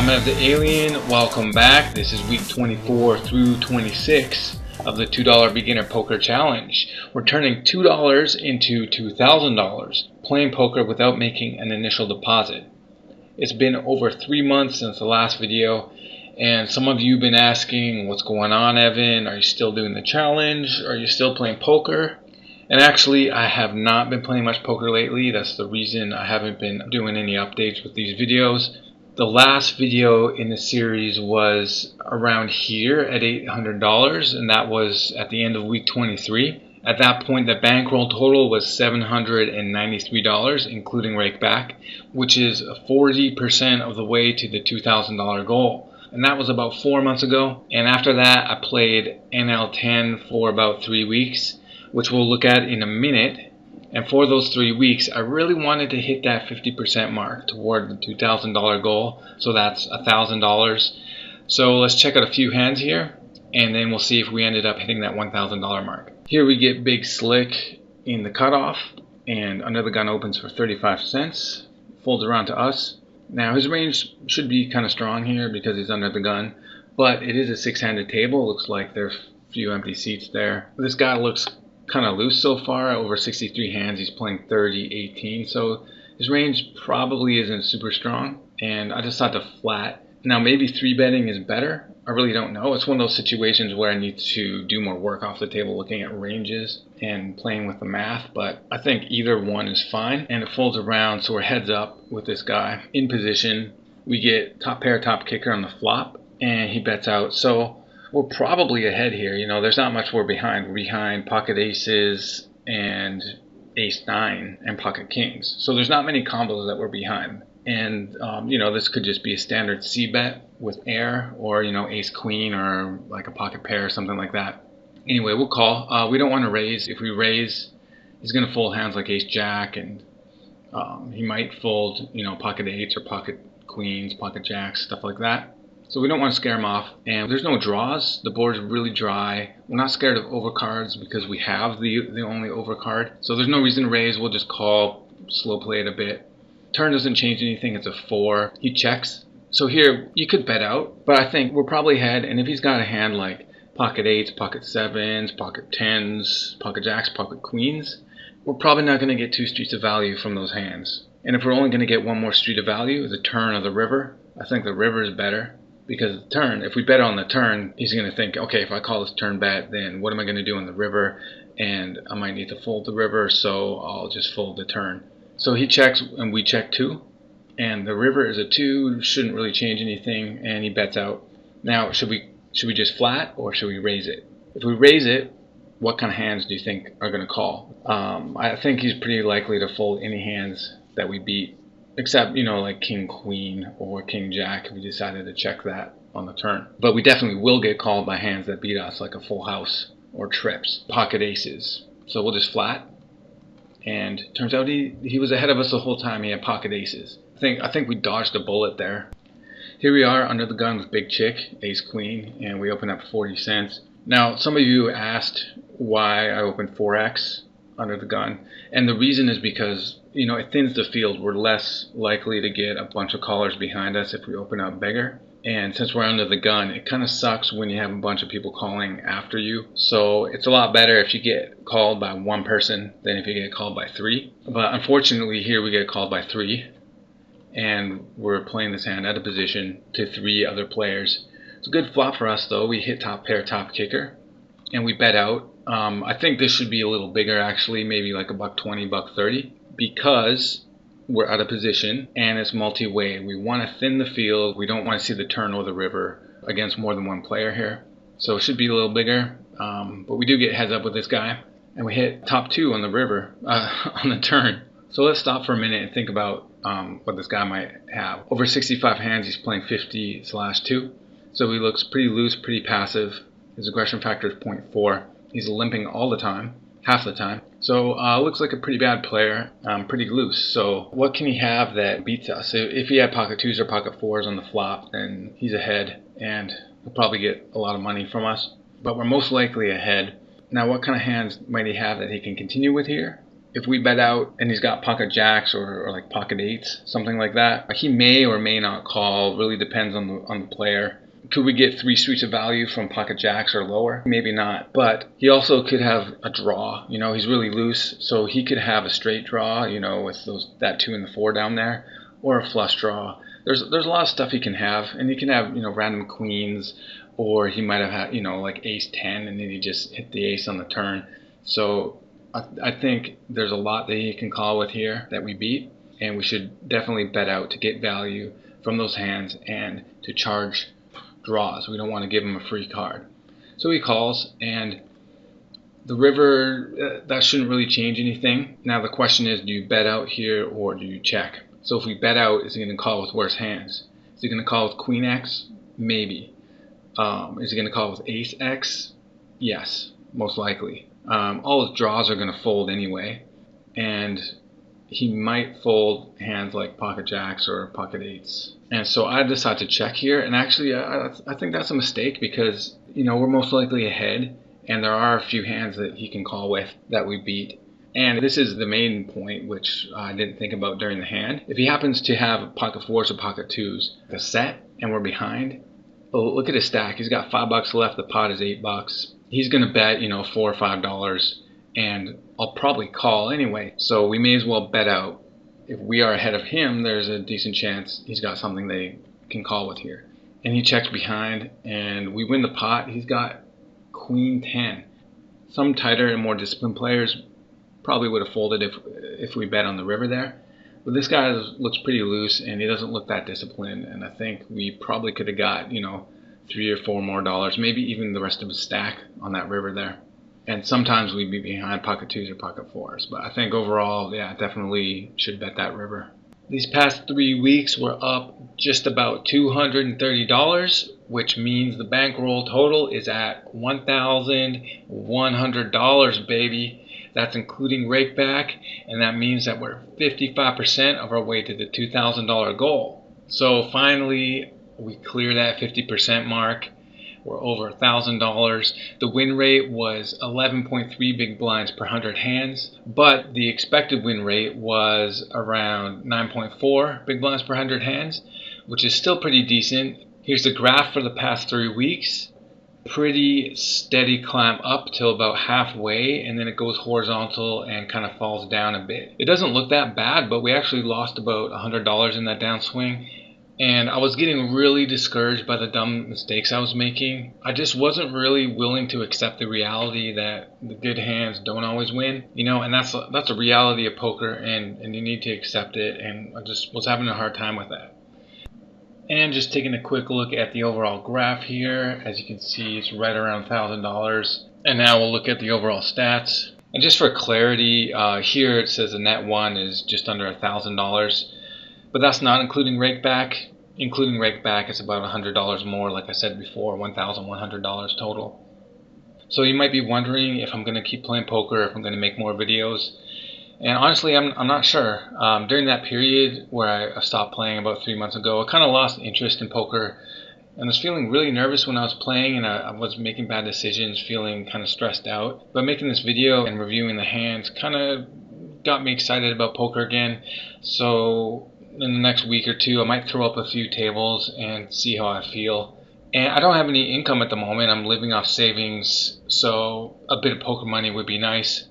Ev the Alien, welcome back. This is week 24 through 26 of the $2 Beginner Poker Challenge. We're turning $2 into $2,000, playing poker without making an initial deposit. It's been over 3 months since the last video, and some of you have been asking, what's going on, Evan? Are you still doing the challenge? Are you still playing poker? And actually, I have not been playing much poker lately. That's the reason I haven't been doing any updates with these videos. The last video in the series was around here at $800, and that was at the end of week 23. At that point, the bankroll total was $793, including rakeback, which is 40% of the way to the $2,000 goal. And that was about 4 months ago. And after that, I played NL10 for about 3 weeks, which we'll look at in a minute. And for those 3 weeks, I really wanted to hit that 50% mark toward the $2,000 goal. So that's $1,000. So let's check out a few hands here, and then we'll see if we ended up hitting that $1,000 mark. Here we get Big Slick in the cutoff, and Under the Gun opens for 35 cents. Folds around to us. Now his range should be kind of strong here because he's under the gun, but it is a 6-handed table. Looks like there's a few empty seats there. This guy looks kind of loose so far. Over 63 hands, he's playing 30-18, so his range probably isn't super strong, and I just thought to flat. Now maybe 3-betting is better. I really don't know. It's one of those situations where I need to do more work off the table looking at ranges and playing with the math, but I think either one is fine. And it folds around, so we're heads up with this guy in position. We get top pair, top kicker on the flop, and he bets out. So we're probably ahead here. You know, there's not much we're behind. We're behind pocket aces and ace-9 and pocket kings. So there's not many combos that we're behind. And, you know, this could just be a standard C-bet with air, or, you know, ace-queen, or like a pocket pair or something like that. Anyway, we'll call. We don't want to raise. If we raise, he's going to fold hands like ace-jack, and he might fold, you know, pocket eights or pocket queens, pocket jacks, stuff like that. So we don't want to scare him off, and there's no draws. The board's really dry. We're not scared of overcards because we have the only overcard. So there's no reason to raise. We'll just call, slow play it a bit. Turn doesn't change anything. It's a 4. He checks. So here, you could bet out, but I think we're probably ahead. And if he's got a hand like pocket eights, pocket sevens, pocket tens, pocket jacks, pocket queens, we're probably not going to get 2 streets of value from those hands. And if we're only going to get 1 more street of value, the turn or the river, I think the river is better. Because the turn, if we bet on the turn, he's going to think, okay, if I call this turn bet, then what am I going to do on the river? And I might need to fold the river, so I'll just fold the turn. So he checks, and we check too. And the river is a 2, shouldn't really change anything, and he bets out. Now, should we just flat, or should we raise it? If we raise it, what kind of hands do you think are going to call? I think he's pretty likely to fold any hands that we beat. Except, you know, like king, queen, or king, jack, if we decided to check that on the turn. But we definitely will get called by hands that beat us, like a full house or trips, pocket aces. So we'll just flat. And turns out he was ahead of us the whole time. He had pocket aces. I think we dodged a bullet there. Here we are under the gun with big chick, ace queen, and we open up 40 cents. Now, some of you asked why I opened 4x under the gun, and the reason is because, you know, it thins the field. We're less likely to get a bunch of callers behind us if we open up bigger. And since we're under the gun, it kind of sucks when you have a bunch of people calling after you. So it's a lot better if you get called by 1 person than if you get called by 3. But unfortunately here we get called by 3, and we're playing this hand out of position to 3 other players. It's a good flop for us though. We hit top pair, top kicker, and we bet out. I think this should be a little bigger actually, maybe like $1.20, $1.30, because we're out of position and it's multi-way. We want to thin the field. We don't want to see the turn or the river against more than 1 player here. So it should be a little bigger, but we do get heads up with this guy, and we hit top 2 on the river, on the turn. So let's stop for a minute and think about what this guy might have. Over 65 hands, he's playing 50/2. So he looks pretty loose, pretty passive. His aggression factor is 0.4. He's limping all the time, half the time. So looks like a pretty bad player, pretty loose. So what can he have that beats us? If he had pocket 2s or pocket 4s on the flop, then he's ahead, and he'll probably get a lot of money from us. But we're most likely ahead. Now, what kind of hands might he have that he can continue with here? If we bet out and he's got pocket jacks or like pocket eights, something like that, he may or may not call. Really depends on the player. Could we get 3 streets of value from pocket jacks or lower? Maybe not. But he also could have a draw. You know, he's really loose, so he could have a straight draw, you know, with that 2 and the 4 down there, or a flush draw. There's a lot of stuff he can have, and he can have, you know, random queens, or he might have had, you know, like ace 10, and then he just hit the ace on the turn. So I think there's a lot that he can call with here that we beat, and we should definitely bet out to get value from those hands and to charge draws. We don't want to give him a free card. So he calls, and the river, that shouldn't really change anything. Now the question is, do you bet out here or do you check? So if we bet out, is he going to call with worse hands? Is he going to call with Queen X? Maybe. Is he going to call with Ace X? Yes, most likely. All his draws are going to fold anyway, and he might fold hands like pocket jacks or pocket eights. And so I decided to check here, and actually I think that's a mistake because, you know, we're most likely ahead, and there are a few hands that he can call with that we beat. And this is the main point, which I didn't think about during the hand. If he happens to have pocket 4s or pocket 2s, the set, and we're behind, look at his stack. He's got $5 left. The pot is $8. He's going to bet, you know, $4 or $5, and I'll probably call anyway. So we may as well bet out. If we are ahead of him, there's a decent chance he's got something they can call with here. And he checks behind, and we win the pot. He's got Queen 10. Some tighter and more disciplined players probably would have folded if we bet on the river there. But this guy looks pretty loose, and he doesn't look that disciplined. And I think we probably could have got, you know, $3 or $4 more, maybe even the rest of his stack on that river there. And sometimes we'd be behind pocket 2s or pocket 4s. But I think overall, yeah, definitely should bet that river. These past 3 weeks, we're up just about $230, which means the bankroll total is at $1,100, baby. That's including rakeback, and that means that we're 55% of our way to the $2,000 goal. So finally, we clear that 50% mark. We're over $1,000. The win rate was 11.3 big blinds per 100 hands, but the expected win rate was around 9.4 big blinds per 100 hands, which is still pretty decent. Here's the graph for the past 3 weeks. Pretty steady climb up till about halfway, and then it goes horizontal and kind of falls down a bit. It doesn't look that bad, but we actually lost about $100 in that downswing. And I was getting really discouraged by the dumb mistakes I was making. I just wasn't really willing to accept the reality that the good hands don't always win. You know, and that's a reality of poker, and you need to accept it. And I just was having a hard time with that. And just taking a quick look at the overall graph here. As you can see, it's right around $1,000. And now we'll look at the overall stats. And just for clarity, here it says the net one is just under $1,000. But that's not including rakeback. Including rakeback, it's about $100 more, like I said before, $1,100 total. So you might be wondering if I'm going to keep playing poker, if I'm going to make more videos. And honestly, I'm not sure. During that period where I stopped playing about 3 months ago, I kind of lost interest in poker. And I was feeling really nervous when I was playing, and I was making bad decisions, feeling kind of stressed out. But making this video and reviewing the hands kind of got me excited about poker again. So in the next week or two, I might throw up a few tables and see how I feel. And I don't have any income at the moment. I'm living off savings, so a bit of poker money would be nice.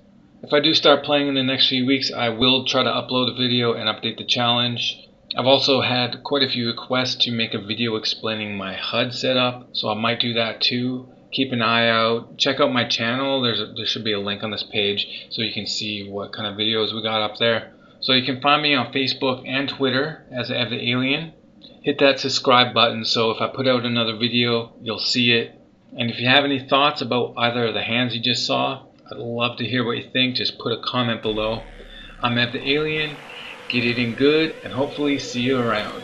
If I do start playing in the next few weeks, I will try to upload a video and update the challenge. I've also had quite a few requests to make a video explaining my HUD setup, so I might do that too. Keep an eye out. Check out my channel. There should be a link on this page so you can see what kind of videos we got up there. So you can find me on Facebook and Twitter as Ev the Alien. Hit that subscribe button so if I put out another video, you'll see it. And if you have any thoughts about either of the hands you just saw, I'd love to hear what you think. Just put a comment below. I'm Ev the Alien. Get eating good, and hopefully see you around.